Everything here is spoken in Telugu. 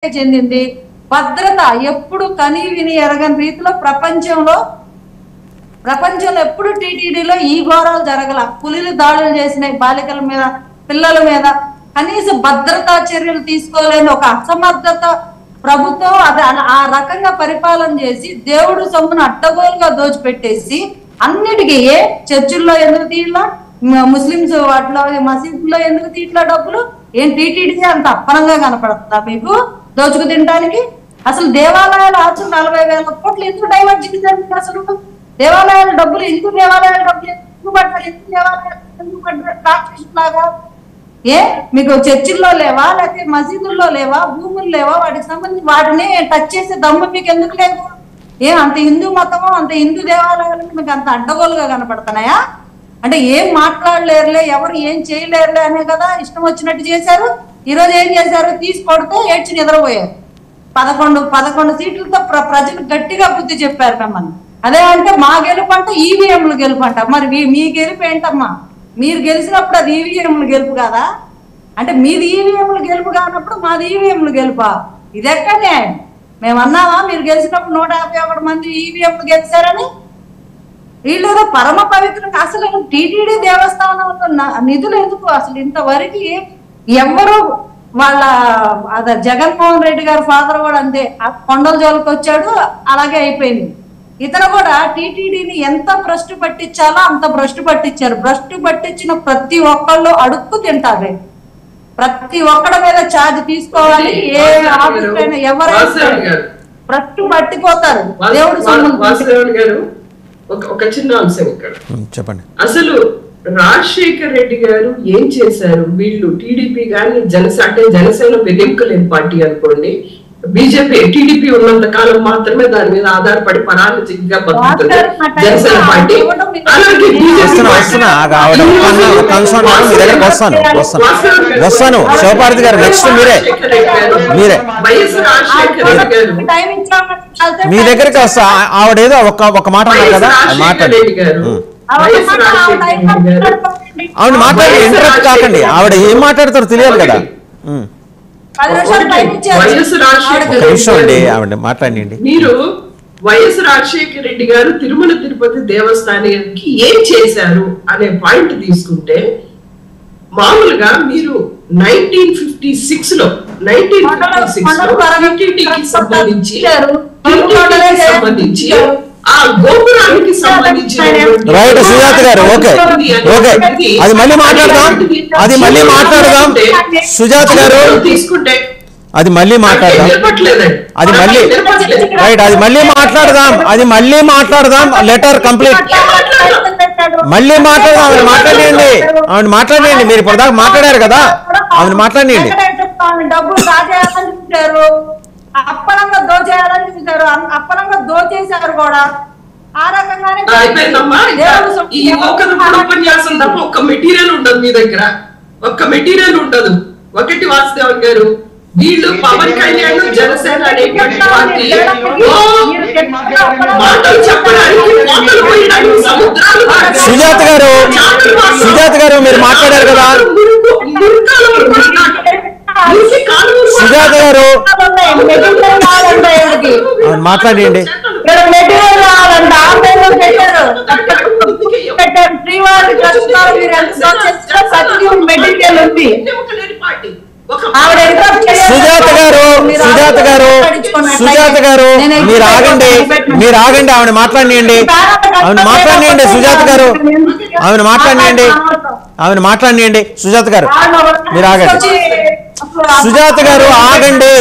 చెందింది. భద్రత ఎప్పుడు కని విని ఎరగని రీతిలో ప్రపంచంలో ఎప్పుడు టీటీడీలో ఈ ఘోరాలు జరగల. పులిలు దాడులు చేసినాయి బాలికల మీద, పిల్లల మీద. కనీస భద్రతా చర్యలు తీసుకోలేని ఒక అసమర్థత ప్రభుత్వం అది ఆ రకంగా పరిపాలన చేసి దేవుడు సొమ్మును అడ్డగోలుగా దోచిపెట్టేసి అన్నిటికీ చర్చిల్లో ఎందుకు తీయట్లా, ముస్లింస్ వాటిలో మసీదుల్లో ఎందుకు తీయట్లా డబ్బులు? ఏం టీటీడీ అంత అప్పనంగా కనపడుతుందా మీకు దోచుకు తినడానికి? అసలు దేవాలయాల ఆచరణ 40,000 కోట్లు ఎందుకు డైవర్ట్ చేశారు? అసలు దేవాలయాల డబ్బులు ఎందుకు పడ్డారు? ఎందుకు పడ్డారు రాక్షసులాగా? మీకు చర్చిల్లో లేవా, లేకపోతే మసీదుల్లో లేవా, భూములు లేవా? వాటికి సంబంధించి వాటిని టచ్ చేసే దమ్ము మీకు ఎందుకు లేదు? అంత హిందూ మతము, అంత హిందూ దేవాలయాలు మీకు అంత అడ్డగోలుగా కనపడుతున్నాయా? అంటే ఏం మాట్లాడలేరులే, ఎవరు ఏం చేయలేరులే అనే కదా ఇష్టం వచ్చినట్టు చేశారు. ఈరోజు ఏం చేశారు? తీసి కొడితే ఏడ్చి నిద్రపోయారు. 11 సీట్లతో ప్రజలు గట్టిగా బుద్ధి చెప్పారు మిమ్మల్ని. అదే అంటే మా గెలుపు అంటే ఈవీఎంలు గెలుపు అంట. మరి మీ గెలుపు ఏంటమ్మా? మీరు గెలిచినప్పుడు అది ఈవీఎంలు గెలుపు కాదా? అంటే మీది ఈవీఎంలు గెలుపు కానప్పుడు మాది ఈవీఎంలు గెలుపా? ఇది ఎక్కడ న్యాయం? మేము అన్నావా మీరు గెలిచినప్పుడు 151 మంది ఈవీఎంలు గెలిచారని? వీళ్ళు పరమ పవిత్రంగా అసలు టీటీడీ దేవస్థానంలో నిధులు ఎందుకు అసలు ఇంతవరకు ఎవరు వాళ్ళ అదే జగన్మోహన్ రెడ్డి గారి ఫాదర్ కూడా అంతే, ఆ కొండల జోలికి వచ్చాడు, అలాగే అయిపోయింది. ఇతను కూడా టీటీడీని ఎంత భ్రష్టు పట్టించాలో అంత భ్రష్టు పట్టించారు. భ్రష్టు పట్టించిన ప్రతి ఒక్కళ్ళు అడుక్కు తింటారు. ప్రతి ఒక్కడి మీద ఛార్జ్ తీసుకోవాలి. ఏ ఆఫీస్ అయినా ఎవరైనా భ్రష్టు పట్టిపోతారు. దేవుడు గారు ఒక చిన్న అంశం ఇక్కడ చెప్పండి. అసలు రాజశేఖర్ రెడ్డి గారు ఏం చేశారు? వీళ్ళు టీడీపీ కానీ జనసేన వెన్నెముకలేని పార్టీ అనుకోండి. బీజేపీ టీడీపీ ఉన్నంత కాలం మాత్రమే దాని మీద ఆధారపడి పరాన్నతిగా బతుకుతుంది జనసేన పార్టీ. అలాగే వస్తాను శివపార్వతి గారు, నెక్స్ట్ మీరే వైఎస్ రాజశేఖర రెడ్డి గారు మీ దగ్గరికి వస్తా. ఆవిడేదో ఒక మాట అన్నారు కదా, మాట్లాడి ఆవిడ మాట్లాడి ఇంటరప్ట్ కాకండి. ఆవిడ ఏం మాట్లాడతారో తెలియాలి కదా. ఆవిడ మాట్లాడండి. మీరు వైఎస్ రాజశేఖర రెడ్డి గారు తిరుమల తిరుపతి దేవస్థానానికి ఏం చేశారు అనే పాయింట్ తీసుకుంటే, మామూలుగా మీరు 1956 లో టీటీడీకి సంబంధించి ఆ గోపురానికి సంబంధించి రైట్ సుజాత గారు, ఓకే అది మళ్ళీ మాట్లాడదాం సుజాత గారు, తీసుకుంటే అది మళ్ళీ మాట్లాడదాం. లెటర్ కంప్లీట్ మళ్ళీ మాట్లాడదాం. ఆవిడ మాట్లాడండి. మీరు ఇప్పటిదాకా మాట్లాడారు కదా, ఆవిడ మాట్లాడండి. డబ్బులు దాచేయాలని చూశారు, అప్పనంగా దోచేయాలని చూశారు, అప్పనంగా దోచేశారు కూడా. ఆ రకంగానే ఉపన్యాసం తప్ప ఒక్క మెటీరియల్ ఉండదు మీ దగ్గర, ఒక్క మెటీరియల్ ఉండదు. ఒకటి వాసుదేవన్ గారు, వీళ్ళు పవన్ కళ్యాణ్ జనసేన అనేటువంటి పార్టీ మాటలు చెప్పడానికి సుజాత గారు మీరు మాట్లాడారు కదా. సుజాత గారు మాట్లాడండి. సుజాత గారు మీరు ఆగండి. ఆవిడ మాట్లాడండి. సుజాత గారు సుజాత గారు మీరు ఆగండి. సుజాత గారు ఆగండి.